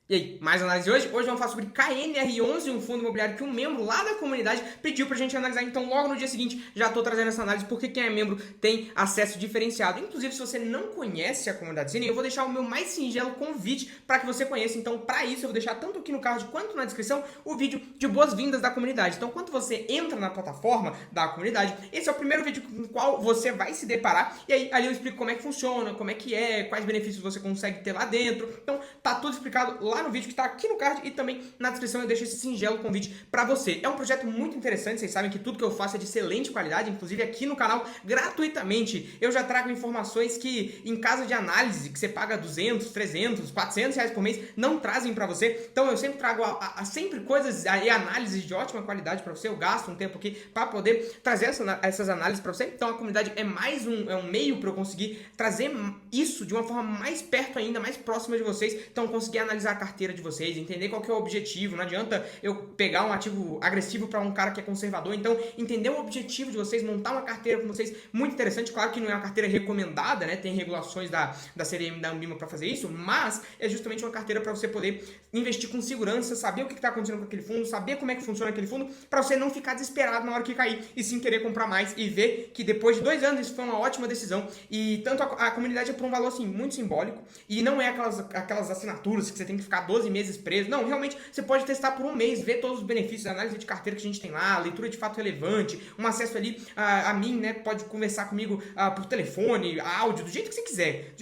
E aí, mais análise hoje? Hoje vamos falar sobre KNR11, um fundo imobiliário que um membro lá da comunidade pediu pra gente analisar. Então, logo no dia seguinte, já tô trazendo essa análise porque quem é membro tem acesso diferenciado. Inclusive, se você não conhece a comunidade Zine, eu vou deixar o meu mais singelo convite para que você conheça. Então, para isso, eu vou deixar tanto aqui no card quanto na descrição o vídeo de boas-vindas da comunidade. Então, quando você entra na plataforma da comunidade, esse é o primeiro vídeo com o qual você vai se deparar. E aí, ali eu explico como é que funciona, como é que é, quais benefícios você consegue ter lá dentro. Então, tá tudo explicado lá no vídeo que está aqui no card e também na descrição eu deixo esse singelo convite para você. É um projeto muito interessante, vocês sabem que tudo que eu faço é de excelente qualidade, inclusive aqui no canal, gratuitamente, eu já trago informações que em casa de análise, que você paga 200, 300, 400 reais por mês, não trazem para você. Então eu sempre trago sempre coisas e análises de ótima qualidade para você, eu gasto um tempo aqui para poder trazer essas análises para você. Então a comunidade é mais um meio para eu conseguir trazer isso de uma forma mais perto ainda, mais próxima de vocês. Então conseguir analisar a carteira de vocês, entender qual que é o objetivo. Não adianta eu pegar um ativo agressivo para um cara que é conservador. Então, entender o objetivo de vocês, montar uma carteira com vocês muito interessante. Claro que não é uma carteira recomendada, né? Tem regulações da CRM, da Anbima para fazer isso, mas é justamente uma carteira para você poder investir com segurança, saber o que está acontecendo com aquele fundo, saber como é que funciona aquele fundo, para você não ficar desesperado na hora que cair e sim querer comprar mais e ver que depois de 2 anos isso foi uma ótima decisão. E tanto a comunidade é por um valor assim muito simbólico e não é aquelas assinaturas que você tem que ficar 12 meses preso. Não, realmente você pode testar por um mês, ver todos os benefícios, a análise de carteira que a gente tem lá, leitura de fato relevante, um acesso ali a mim, né? Pode conversar comigo por telefone, áudio, do jeito que você quiser.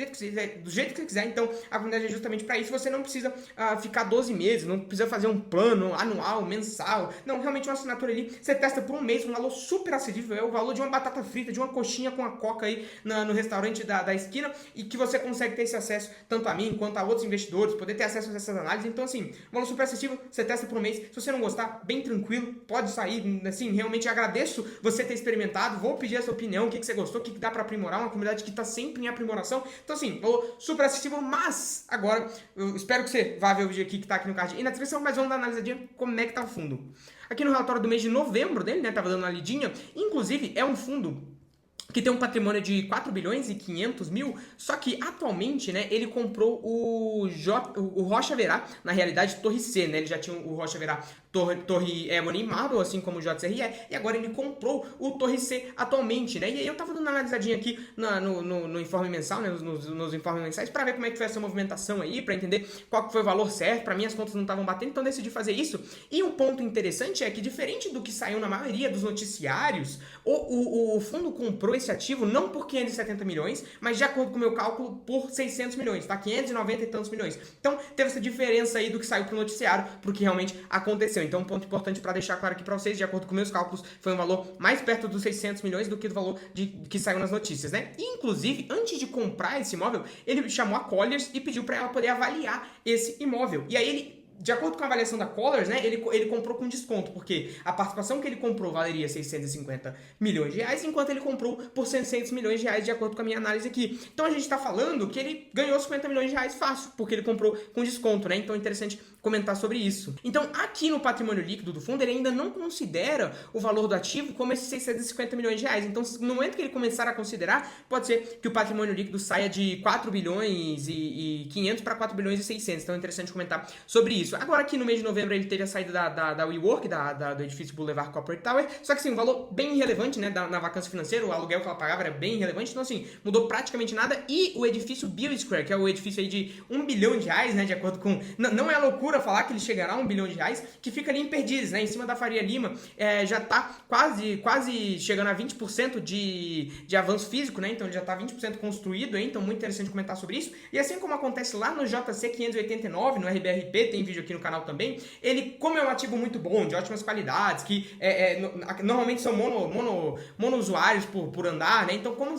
Do jeito que você quiser. Então, a comunidade é justamente para isso. Você não precisa ficar 12 meses, não precisa fazer um plano anual, mensal. Não, realmente uma assinatura ali, você testa por um mês, um valor super acessível, é o valor de uma batata frita, de uma coxinha com a coca aí no restaurante da esquina, e que você consegue ter esse acesso tanto a mim quanto a outros investidores, poder ter acesso a essas análises. Então, assim, valor super acessível, você testa por um mês. Se você não gostar, bem tranquilo, pode sair. Assim, realmente agradeço você ter experimentado. Vou pedir a sua opinião, o que você gostou, o que dá pra aprimorar. Uma comunidade que tá sempre em aprimoração. Então, assim, valor super acessível, mas agora eu espero que você vá ver o vídeo aqui que tá aqui no card e na descrição, mas vamos dar uma analisadinha como é que tá o fundo. Aqui no relatório do mês de novembro dele, né, tava dando uma lidinha. Inclusive, é um fundo que tem um patrimônio de 4 bilhões e 500 mil, só que atualmente, né, ele comprou o Rocha Verá, na realidade Torre C, né, ele já tinha o Rocha Verá Torre Ebony e Marble, assim como o JCRE, e agora ele comprou o Torre C atualmente, né, e aí eu tava dando uma analisadinha aqui no informe mensal, né, nos informes mensais, pra ver como é que foi essa movimentação aí, pra entender qual que foi o valor certo. Pra mim as contas não estavam batendo, então decidi fazer isso. E um ponto interessante é que, diferente do que saiu na maioria dos noticiários, o fundo comprou esse ativo não por 570 milhões, mas de acordo com o meu cálculo, por 600 milhões, tá? 590 e tantos milhões. Então, teve essa diferença aí do que saiu pro noticiário, pro que realmente aconteceu. Então, um ponto importante para deixar claro aqui para vocês, de acordo com meus cálculos, foi um valor mais perto dos 600 milhões do que do valor que saiu nas notícias, né? E, inclusive, antes de comprar esse imóvel, ele chamou a Colliers e pediu para ela poder avaliar esse imóvel. E aí ele, de acordo com a avaliação da Colliers, né, ele comprou com desconto, porque a participação que ele comprou valeria 650 milhões de reais, enquanto ele comprou por 600 milhões de reais, de acordo com a minha análise aqui. Então a gente está falando que ele ganhou 50 milhões de reais fácil, porque ele comprou com desconto, né? Então é interessante comentar sobre isso. Então, aqui no patrimônio líquido do fundo, ele ainda não considera o valor do ativo como esses 650 milhões de reais. Então, no momento que ele começar a considerar, pode ser que o patrimônio líquido saia de 4 bilhões e 500 para 4 bilhões e 600. Então, é interessante comentar sobre isso. Agora, aqui no mês de novembro, ele teve a saída da WeWork, do edifício Boulevard Corporate Tower. Só que, assim, um valor bem irrelevante, né, na vacância financeira. O aluguel que ela pagava era bem irrelevante. Então, assim, mudou praticamente nada. E o edifício Bill Square, que é o edifício aí de 1 bilhão de reais, né, de acordo com... Não é loucura falar que ele chegará a 1 bilhão de reais, que fica ali em Perdizes, né, em cima da Faria Lima. Já tá quase chegando a 20% de avanço físico, né, então ele já tá 20% construído, hein? Então muito interessante comentar sobre isso. E assim como acontece lá no JC 589, no RBRP, tem vídeo aqui no canal também, ele, como é um ativo muito bom, de ótimas qualidades, que normalmente são mono usuários por andar, né, então como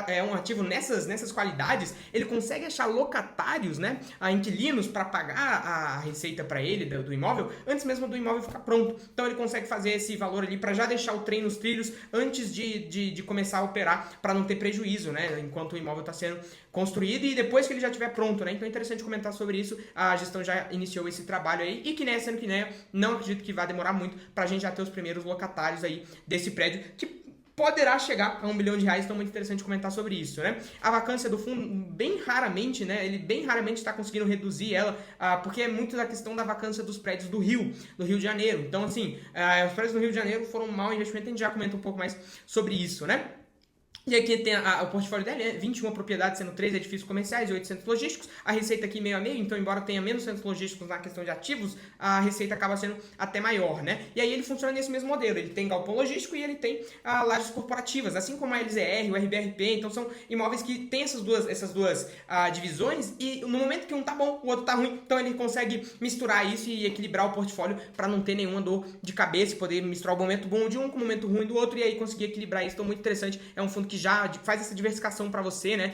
é um ativo nessas qualidades, ele consegue achar locatários, né, inquilinos para pagar a receita para ele do imóvel, antes mesmo do imóvel ficar pronto. Então ele consegue fazer esse valor ali para já deixar o trem nos trilhos antes de começar a operar, para não ter prejuízo, né, enquanto o imóvel está sendo construído e depois que ele já estiver pronto, né. Então é interessante comentar sobre isso. A gestão já iniciou esse trabalho aí e Quinéia sendo Quinéia, não acredito que vai demorar muito para a gente já ter os primeiros locatários aí desse prédio, que poderá chegar a R$1 bilhão, então muito interessante comentar sobre isso, né? A vacância do fundo, bem raramente, né? Ele bem raramente está conseguindo reduzir ela, porque é muito da questão da vacância dos prédios do Rio de Janeiro. Então, assim, os prédios do Rio de Janeiro foram um mau investimento, a gente já comenta um pouco mais sobre isso, né? E aqui tem o portfólio dela, 21 propriedades, sendo 3 edifícios comerciais e 8 centros logísticos. A receita aqui meio a meio, então embora tenha menos centros logísticos na questão de ativos, a receita acaba sendo até maior, né? E aí ele funciona nesse mesmo modelo, ele tem galpão logístico e ele tem lajes corporativas, assim como a LZR, o RBRP, então são imóveis que tem essas duas divisões e no momento que um tá bom, o outro tá ruim, então ele consegue misturar isso e equilibrar o portfólio para não ter nenhuma dor de cabeça e poder misturar o momento bom de um com o momento ruim do outro e aí conseguir equilibrar isso, então muito interessante, é um fundo que já faz essa diversificação para você, né?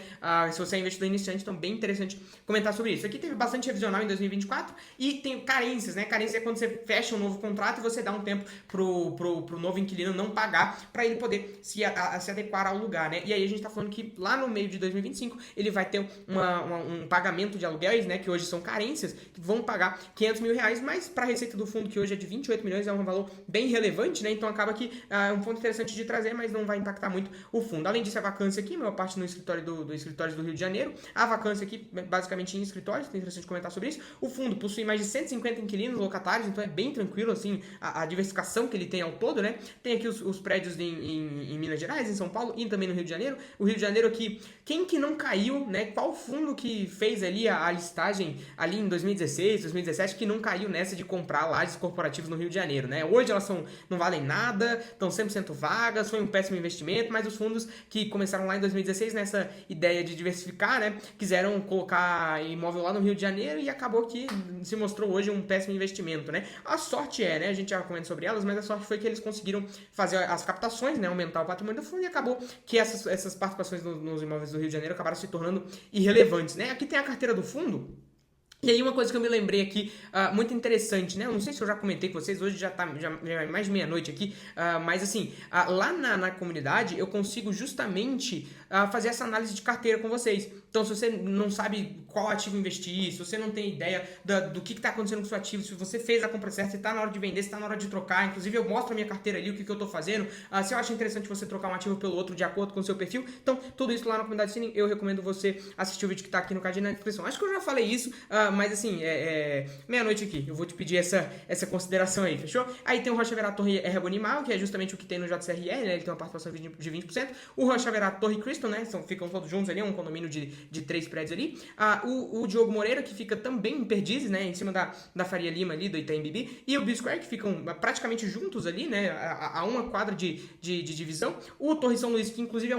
Se você é investidor iniciante, então bem interessante comentar sobre isso. Aqui teve bastante revisional em 2024 e tem carências, né? Carência é quando você fecha um novo contrato e você dá um tempo pro novo inquilino não pagar para ele poder se adequar ao lugar, né? E aí a gente tá falando que lá no meio de 2025 ele vai ter um pagamento de aluguéis, né? Que hoje são carências, que vão pagar R$500 mil, mas para a receita do fundo, que hoje é de 28 milhões, é um valor bem relevante, né? Então acaba que é um ponto interessante de trazer, mas não vai impactar muito o fundo. Além disso, a vacância aqui, maior parte no escritório do escritórios do Rio de Janeiro. A vacância aqui, basicamente em escritórios, tem interessante comentar sobre isso. O fundo possui mais de 150 inquilinos locatários, então é bem tranquilo, assim, a diversificação que ele tem ao todo, né? Tem aqui os prédios em Minas Gerais, em São Paulo e também no Rio de Janeiro. O Rio de Janeiro aqui, quem que não caiu, né? Qual fundo que fez ali a listagem ali em 2016, 2017, que não caiu nessa de comprar lajes corporativas no Rio de Janeiro, né? Hoje elas não valem nada, estão 100% vagas, foi um péssimo investimento, mas os fundos que começaram lá em 2016 nessa ideia de diversificar, né? Quiseram colocar imóvel lá no Rio de Janeiro e acabou que se mostrou hoje um péssimo investimento, né? A sorte né? A gente já comenta sobre elas, mas a sorte foi que eles conseguiram fazer as captações, né? Aumentar o patrimônio do fundo e acabou que essas participações nos imóveis do Rio de Janeiro acabaram se tornando irrelevantes, né? Aqui tem a carteira do fundo. E aí uma coisa que eu me lembrei aqui, muito interessante, né? Eu não sei se eu já comentei com vocês, hoje já é mais de meia-noite aqui, mas assim, lá na comunidade eu consigo justamente fazer essa análise de carteira com vocês. Então, se você não sabe qual ativo investir, se você não tem ideia do que está acontecendo com o seu ativo, se você fez a compra certa, se está na hora de vender, se está na hora de trocar, inclusive eu mostro a minha carteira ali, o que eu estou fazendo, se eu acho interessante você trocar um ativo pelo outro de acordo com o seu perfil, então tudo isso lá na comunidade Cine, eu recomendo você assistir o vídeo que está aqui no card na descrição. Acho que eu já falei isso, mas assim, meia-noite aqui, eu vou te pedir essa consideração aí, fechou? Aí tem o Rocha Verá Torre Ergo Animal, que é justamente o que tem no JCRE, né? Ele tem uma participação de 20%. O Rocha Verá Torre Crystal, né? Ficam todos juntos ali, é um condomínio de 3 prédios ali. O Diogo Moreira, que fica também em Perdizes, né? Em cima da Faria Lima ali, do Itaim Bibi. E o Bill Square, que ficam praticamente juntos ali, né? A uma quadra de divisão. O Torre São Luís, que inclusive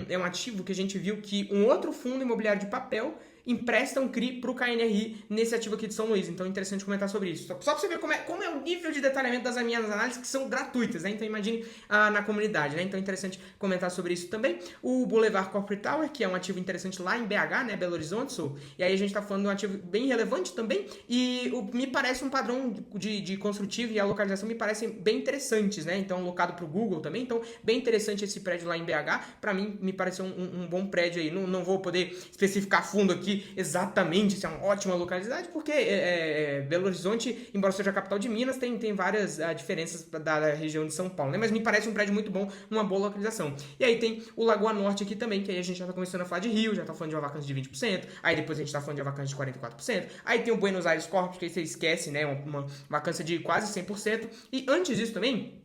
é um ativo que a gente viu que um outro fundo imobiliário de papel empresta um CRI para o KNRI nesse ativo aqui de São Luís. Então é interessante comentar sobre isso. Só para você ver como é o nível de detalhamento das minhas análises, que são gratuitas, né? Então imagine na comunidade, né? Então é interessante comentar sobre isso também. O Boulevard Corporate Tower, que é um ativo interessante lá em BH, né? Belo Horizonte Sul. E aí a gente está falando de um ativo bem relevante também. E me parece um padrão de construtivo e a localização me parecem bem interessantes, né? Então locado para o Google também. Então bem interessante esse prédio lá em BH. Para mim, me pareceu um bom prédio aí. Não vou poder especificar fundo aqui exatamente se é uma ótima localidade, porque Belo Horizonte, embora seja a capital de Minas, tem várias diferenças da região de São Paulo, né? Mas me parece um prédio muito bom, uma boa localização. E aí tem o Lagoa Norte aqui também, que aí a gente já tá começando a falar de Rio, já tá falando de uma vacância de 20%, aí depois a gente tá falando de uma vacância de 44%, aí tem o Buenos Aires Corp, que aí você esquece, né? Uma vacância de quase 100%, e antes disso também,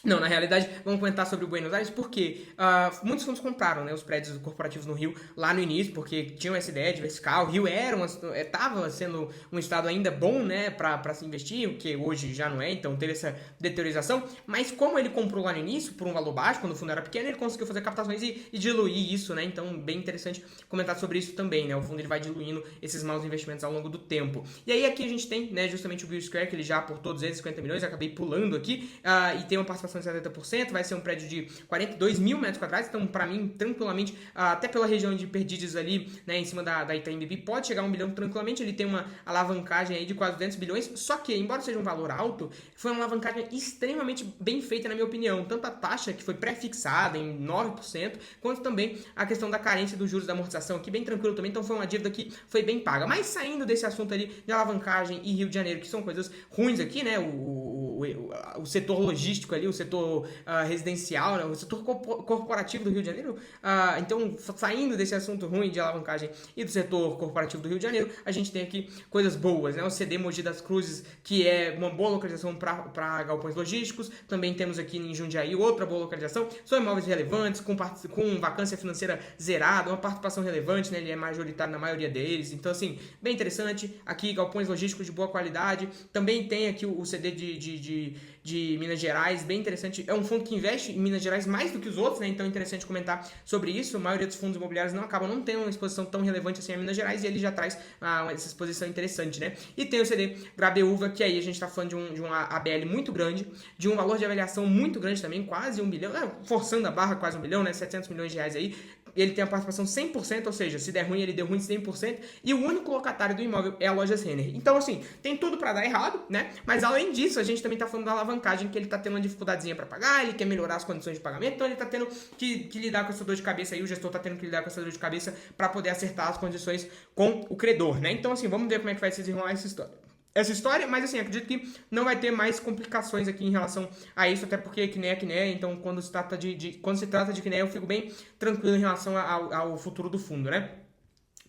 não, na realidade, vamos comentar sobre o Buenos Aires porque muitos fundos compraram, né, os prédios corporativos no Rio lá no início, porque tinham essa ideia de diversificar. O Rio estava sendo um estado ainda bom, né, para se investir, o que hoje já não é, então teve essa deteriorização. Mas como ele comprou lá no início, por um valor baixo, quando o fundo era pequeno, ele conseguiu fazer captações e diluir isso, né, então bem interessante comentar sobre isso também, né, o fundo ele vai diluindo esses maus investimentos ao longo do tempo. E aí aqui a gente tem, né, justamente o Bill Square, que ele já aportou 250 milhões, acabei pulando aqui, e tem uma participação de 70%, vai ser um prédio de 42 mil metros quadrados, então para mim, tranquilamente, até pela região de Perdizes ali, né, em cima da Itaim Bibi, pode chegar a 1 bilhão tranquilamente, ele tem uma alavancagem aí de quase 200 bilhões, só que, embora seja um valor alto, foi uma alavancagem extremamente bem feita, na minha opinião, tanto a taxa que foi pré-fixada em 9%, quanto também a questão da carência dos juros da amortização, aqui bem tranquilo também, então foi uma dívida que foi bem paga. Mas saindo desse assunto ali de alavancagem e Rio de Janeiro, que são coisas ruins aqui, né, o o setor logístico ali, o setor residencial, né, o setor corporativo do Rio de Janeiro. Então, saindo desse assunto ruim de alavancagem e do setor corporativo do Rio de Janeiro, a gente tem aqui coisas boas, né? O CD Mogi das Cruzes, que é uma boa localização para galpões logísticos. Também temos aqui em Jundiaí outra boa localização. São imóveis relevantes, com vacância financeira zerada, uma participação relevante, né? Ele é majoritário na maioria deles. Então, assim, bem interessante. Aqui, galpões logísticos de boa qualidade. Também tem aqui o CD de Minas Gerais, bem interessante. É um fundo que investe em Minas Gerais mais do que os outros, né? Então é interessante comentar sobre isso. A maioria dos fundos imobiliários não tendo uma exposição tão relevante assim a Minas Gerais, e ele já traz essa exposição interessante, né? E tem o CD Grabeúva, que aí a gente está falando de um ABL muito grande, de um valor de avaliação muito grande também, quase 1 bilhão, forçando a barra, quase 1 bilhão, né? 700 milhões de reais aí. Ele tem a participação 100%, ou seja, se der ruim, ele deu ruim 100%, e o único locatário do imóvel é a Lojas Renner. Então, assim, tem tudo para dar errado, né? Mas além disso, a gente também tá falando da alavancagem, que ele tá tendo uma dificuldadezinha para pagar, ele quer melhorar as condições de pagamento, então ele tá tendo que lidar com essa dor de cabeça aí, o gestor tá tendo que lidar com essa dor de cabeça para poder acertar as condições com o credor, né? Então, assim, vamos ver como é que vai se desenrolar essa história, mas assim, acredito que não vai ter mais complicações aqui em relação a isso, até porque Kinea é Kinea, então quando se trata de Kinea, eu fico bem tranquilo em relação ao futuro do fundo, né?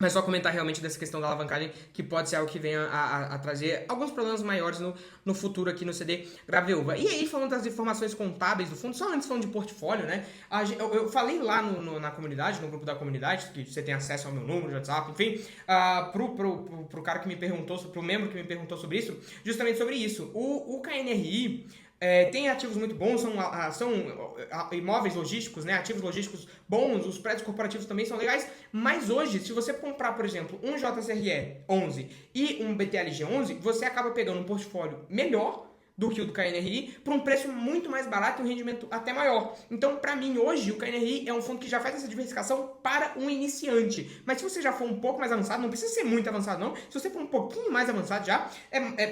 Mas só comentar realmente dessa questão da alavancagem, que pode ser algo que venha a trazer alguns problemas maiores no futuro aqui no CD Grabeúva. E aí, falando das informações contábeis do fundo, só antes falando de portfólio, né? Eu falei lá na comunidade, no grupo da comunidade, que você tem acesso ao meu número de WhatsApp, enfim, pro cara que me perguntou, pro membro que me perguntou sobre isso, justamente sobre isso. O KNRI... tem ativos muito bons, são imóveis logísticos, né? Ativos logísticos bons, os prédios corporativos também são legais, mas hoje, se você comprar, por exemplo, um JCRE 11 e um BTLG 11, você acaba pegando um portfólio melhor do que o do KNRI, por um preço muito mais barato e um rendimento até maior. Então, para mim, hoje, o KNRI é um fundo que já faz essa diversificação para um iniciante. Mas se você já for um pouco mais avançado, não precisa ser muito avançado, não. Se você for um pouquinho mais avançado já,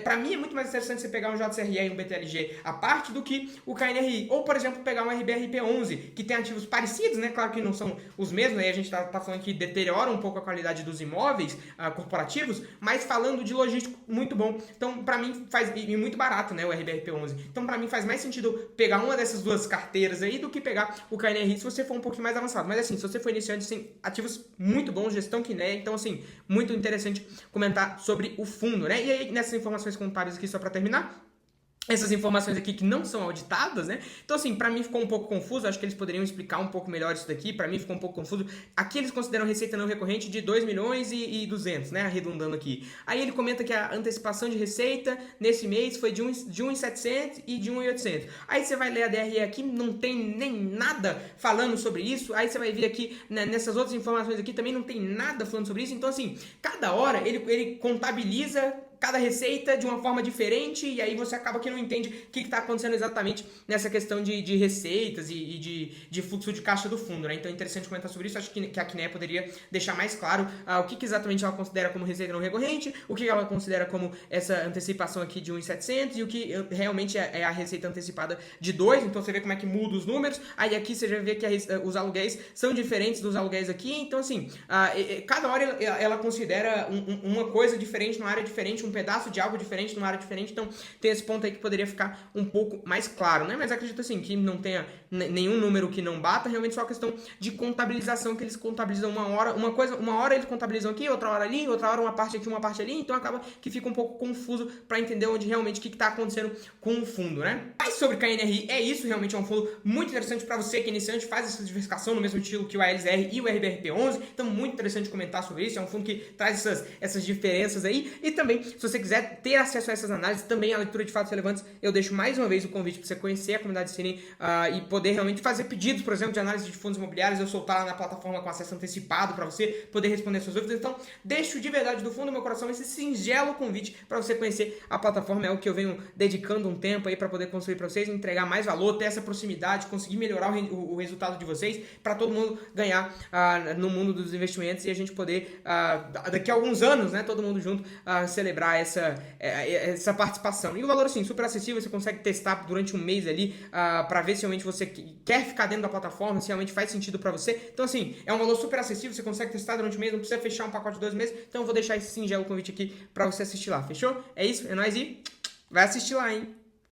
para mim é muito mais interessante você pegar um JCRE e um BTLG à parte do que o KNRI. Ou, por exemplo, pegar um RBRP11, que tem ativos parecidos, né? Claro que não são os mesmos, aí a gente tá falando que deteriora um pouco a qualidade dos imóveis corporativos, mas falando de logístico, muito bom. Então, para mim, e muito barato, né? O RBRP11. Então, para mim, faz mais sentido pegar uma dessas duas carteiras aí do que pegar o KNRI se você for um pouquinho mais avançado. Mas, assim, se você for iniciante, tem ativos muito bons, gestão Kinea. Então, assim, muito interessante comentar sobre o fundo, né? E aí, nessas informações contábeis aqui, só para terminar, essas informações aqui que não são auditadas, né? Então, assim, pra mim ficou um pouco confuso. Acho que eles poderiam explicar um pouco melhor isso daqui. Pra mim ficou um pouco confuso. Aqui eles consideram receita não recorrente de 2 milhões e 200, né? Arredondando aqui. Aí ele comenta que a antecipação de receita nesse mês foi de 1.700 e de 1.800. Aí você vai ler a DRE aqui, não tem nem nada falando sobre isso. Aí você vai vir aqui, né, nessas outras informações aqui, também não tem nada falando sobre isso. Então, assim, cada hora ele contabiliza cada receita de uma forma diferente, e aí você acaba que não entende o que está acontecendo exatamente nessa questão de receitas e de fluxo de caixa do fundo, né? Então é interessante comentar sobre isso. Acho que a Kinea poderia deixar mais claro o que exatamente ela considera como receita não recorrente, o que ela considera como essa antecipação aqui de 1.700 e o que realmente é a receita antecipada de 2. Então você vê como é que muda os números. Aí aqui você já vê que os aluguéis são diferentes dos aluguéis aqui. Então, assim, cada hora ela considera uma coisa diferente, numa área diferente, um pedaço de algo diferente numa área diferente, então tem esse ponto aí que poderia ficar um pouco mais claro, né? Mas acredito assim que não tenha nenhum número que não bata, realmente só a questão de contabilização, que eles contabilizam uma hora eles contabilizam aqui, outra hora ali, outra hora uma parte aqui, uma parte ali, então acaba que fica um pouco confuso para entender onde realmente o que está acontecendo com o fundo, né? Mas sobre KNRI é isso, realmente é um fundo muito interessante para você que é iniciante, faz essa diversificação no mesmo estilo que o ALSR e o RBRP11, então muito interessante comentar sobre isso, é um fundo que traz essas diferenças aí, e também se você quiser ter acesso a essas análises, também a leitura de fatos relevantes, eu deixo mais uma vez o convite para você conhecer a comunidade Cine e poder realmente fazer pedidos, por exemplo, de análise de fundos imobiliários, eu soltar lá na plataforma com acesso antecipado para você poder responder suas dúvidas. Então, deixo de verdade do fundo do meu coração esse singelo convite para você conhecer a plataforma, é o que eu venho dedicando um tempo aí para poder construir para vocês, entregar mais valor, ter essa proximidade, conseguir melhorar o resultado de vocês, para todo mundo ganhar no mundo dos investimentos e a gente poder, daqui a alguns anos, né, todo mundo junto, celebrar essa participação. E o valor, assim, super acessível, você consegue testar durante um mês ali para ver se realmente você quer ficar dentro da plataforma, se realmente faz sentido para você. Então, assim, é um valor super acessível, você consegue testar durante um mês, não precisa fechar um pacote de 2 meses. Então, eu vou deixar esse singelo convite aqui para você assistir lá, fechou? É isso, é nóis e vai assistir lá, hein?